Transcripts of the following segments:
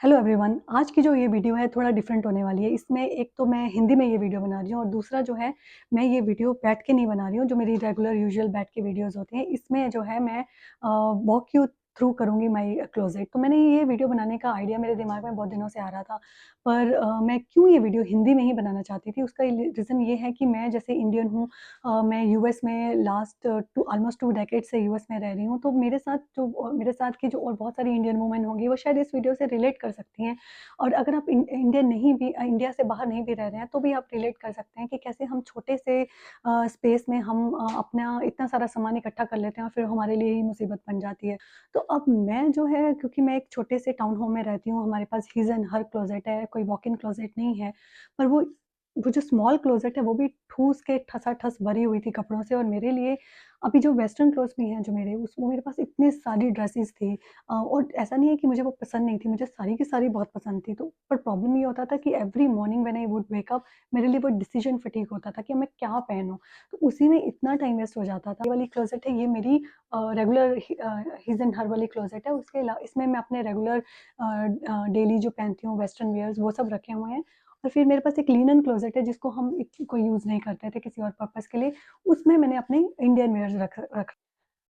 Hello everyone, आज की जो ये वीडियो है थोड़ा डिफरेंट होने वाली है। इसमें एक तो मैं हिंदी में ये वीडियो बना रही हूँ और दूसरा जो है मैं ये वीडियो बैठ के नहीं बना रही हूँ जो मेरी रेगुलर यूजुअल बैठ के वीडियोस होती हैं। इसमें जो है मैं वॉक यू थ्रू करूँगी माय क्लोजेट। तो मैंने ये वीडियो बनाने का आइडिया मेरे दिमाग में बहुत दिनों से आ रहा था, पर मैं क्यों ये वीडियो हिंदी में ही बनाना चाहती थी उसका रीज़न ये है कि मैं जैसे इंडियन हूँ। मैं यूएस में लास्ट ऑलमोस्ट 2 डेकेड से यूएस में रह रही हूँ। तो मेरे साथ की जो और बहुत सारी इंडियन वुमेन होंगी वो शायद इस वीडियो से रिलेट कर सकती हैं। और अगर आप इंडियन नहीं भी इंडिया से बाहर नहीं भी रह रहे हैं तो भी आप रिलेट कर सकते हैं कि कैसे हम छोटे से स्पेस में हम अपना इतना सारा सामान इकट्ठा कर लेते हैं और फिर हमारे लिए ही मुसीबत बन जाती है। तो अब मैं जो है, क्योंकि मैं एक छोटे से टाउन होम में रहती हूँ, हमारे पास हिज एंड हर क्लोजेट है, कोई वॉक इन क्लोजेट नहीं है। पर वो जो स्मॉल क्लोजेट है वो भी ठूस के ठसाठस भरी हुई थी कपड़ों से। और मेरे लिए अभी जो वेस्टर्न क्लोथ्स भी हैं जो मेरे उस वो मेरे पास इतनी सारी ड्रेसेस थी। और ऐसा नहीं है कि मुझे वो पसंद नहीं थी, मुझे सारी की सारी बहुत पसंद थी। तो पर प्रॉब्लम ये होता था कि every morning when I would wake up, मेरे लिए वो डिसीजन फटीग होता था कि अब मैं क्या पहनूँ। तो उसी में इतना टाइम वेस्ट हो जाता था। ये वाली क्लोजेट है, ये मेरी रेगुलर हिज एंड हर वाली क्लोजेट है। उसके अलावा इसमें मैं अपने रेगुलर डेली जो पहनती हूँ वेस्टर्न वियर्स वो सब रखे हुए हैं। और फिर मेरे पास एक लिनन क्लोजेट है जिसको हम कोई यूज़ नहीं करते थे किसी और पर्पज़ के लिए। उसमें मैंने अपने इंडियन वियर्स रख रख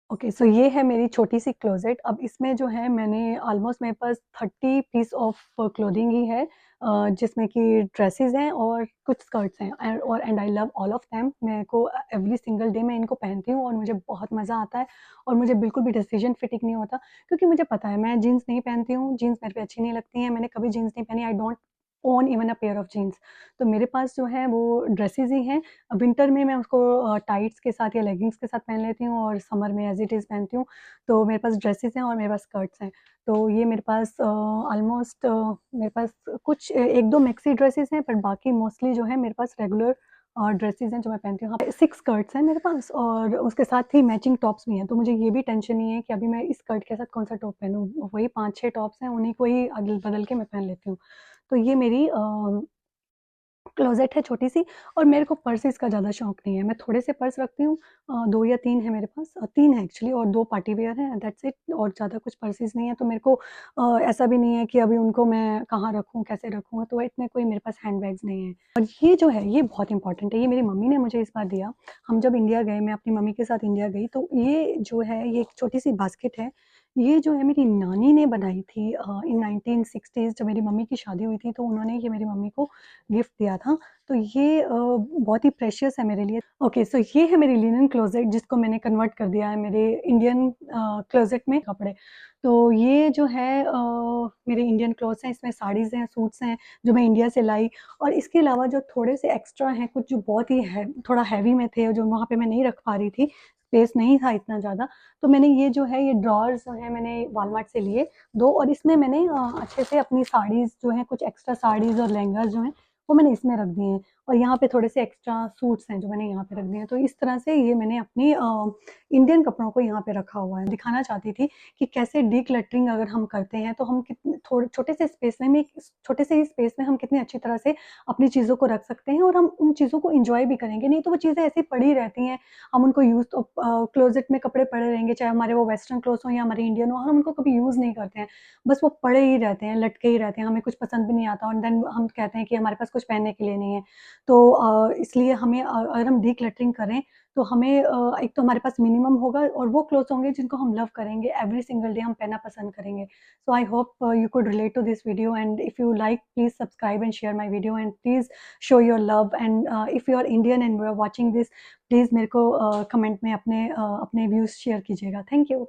ओके, सो ये है मेरी छोटी-सी क्लोज़ेट। अब इसमें जो है मैंने ऑलमोस्ट मेरे पास 30 पीस ऑफ क्लोथिंग ही है, जिसमें कि ड्रेसेस हैं और कुछ स्कर्ट्स हैं and I love all of them. मेरे को एवरी सिंगल डे मैं इनको पहनती हूँ और मुझे बहुत मज़ा आता है। और मुझे बिल्कुल भी डिसीजन फिटिंग नहीं होता, क्योंकि मुझे पता है मैं जीन्स नहीं पहनती हूँ, जीन्स मेरे पे अच्छी नहीं लगती हैं। मैंने कभी जीन्स नहीं पहनी, I don't own even a pair of jeans. तो मेरे पास जो है वो ड्रेसेस ही हैं। विंटर में मैं उसको टाइट्स के साथ या लेगिंग्स के साथ पहन लेती हूँ और समर में एज़ इट इज़ पहनती हूँ। तो मेरे पास ड्रेसेस हैं और मेरे पास स्कर्ट्स हैं। तो ये मेरे पास ऑलमोस्ट मेरे पास कुछ 1-2 मैक्सी ड्रेसेस हैं, पर बाकी मोस्टली जो है मेरे पास रेगुलर ड्रेसेस हैं जो मैं पहनती हूँ। हाँ, 6 स्कर्ट्स हैं मेरे पास और उसके साथ ही मैचिंग टॉप्स भी हैं। तो मुझे ये भी टेंशन नहीं है कि अभी मैं इस स्कर्ट के साथ कौन-सा टॉप पहनूँ। वही 5-6 टॉप्स हैं, उन्हीं को ही अदल-बदल के मैं पहन लेती हूँ। तो ये मेरी क्लोज़ेट है छोटी-सी। और मेरे को पर्सेस का ज़्यादा शौक नहीं है। मैं थोड़े से पर्स रखती हूँ, 2 या 3 है मेरे पास, 3 है एक्चुअली, और 2 पार्टी वियर हैं, दैट्स इट। और ज़्यादा कुछ पर्सेस नहीं है। तो मेरे को ऐसा भी नहीं है कि अभी उनको मैं कहाँ रखूँ, कैसे रखूँ, तो इतने कोई मेरे पास हैंडबैग्स नहीं है। और ये जो है ये बहुत इम्पोर्टेंट है, ये मेरी मम्मी ने मुझे इस बार दिया। हम जब इंडिया गए, मैं अपनी मम्मी के साथ इंडिया गई, तो ये जो है ये एक छोटी-सी बास्केट है। ये जो है मेरी नानी ने बनाई थी इन 1960s। जब मेरी मम्मी की शादी हुई थी तो उन्होंने ये मेरी मम्मी को गिफ्ट दिया था। तो ये बहुत ही प्रेशियस है मेरे लिए। ओके, सो ये है मेरी लिनन क्लोज़ेट जिसको मैंने कन्वर्ट कर दिया है मेरे इंडियन क्लोज़ेट में कपड़े। तो ये जो है मेरे इंडियन क्लॉथ्स हैं, इसमें साड़ीज़ हैं, सूट्स हैं जो मैं इंडिया से लाई। और इसके अलावा जो थोड़े से एक्स्ट्रा हैं, कुछ जो बहुत ही थोड़ा हैवी में थे और जो वहाँ पे मैं नहीं रख पा रही थी, स्पेस नहीं था इतना ज़्यादा। तो मैंने ये जो है ये ड्रॉअर्स जो हैं मैंने वॉलमार्ट से लिए 2, और इसमें मैंने अच्छे से अपनी साड़ीज़ जो हैं, कुछ एक्स्ट्रा साड़ीज़ और लहंगास जो हैं वो मैंने इसमें रख दिए हैं। और यहाँ पे थोड़े से एक्स्ट्रा सूट्स हैं जो मैंने यहाँ पे रख दिए हैं। तो इस तरह से ये मैंने अपनी इंडियन कपड़ों को यहाँ पे रखा हुआ है। दिखाना चाहती थी कि कैसे डिक्लटरिंग अगर हम करते हैं तो हम कितने थोड़े छोटे से स्पेस में छोटे से ही स्पेस में हम कितनी अच्छी तरह से अपनी चीज़ों को रख सकते हैं और हम उन चीज़ों को एन्जॉय भी करेंगे। नहीं तो वो चीज़ें ऐसी पड़ी रहती हैं, हम उनको यूज़ तो क्लोज़ेट में कपड़े पड़े रहेंगे, चाहे हमारे वो वेस्टर्न क्लोथ्स हों या हमारे इंडियन हों, हम उनको कभी यूज़ नहीं करते हैं। बस वो पड़े ही रहते हैं, लटके ही रहते हैं, हमें कुछ पसंद भी नहीं आता और देन हम कहते हैं कि हमारे पास कुछ पहनने के लिए नहीं है। तो इसलिए हमें अगर हम डिक्लटरिंग करें तो हमें एक तो हमारे पास मिनिमम होगा और वो क्लोथ्स होंगे जिनको हम लव करेंगे, एवरी सिंगल डे हम पहनना पसंद करेंगे। So I hope you could relate to this video, and if you like please subscribe and share my video, and please show your love, and if you are Indian and you are watching this, please मेरे को comment में अपने views share कीजिएगा। Thank you.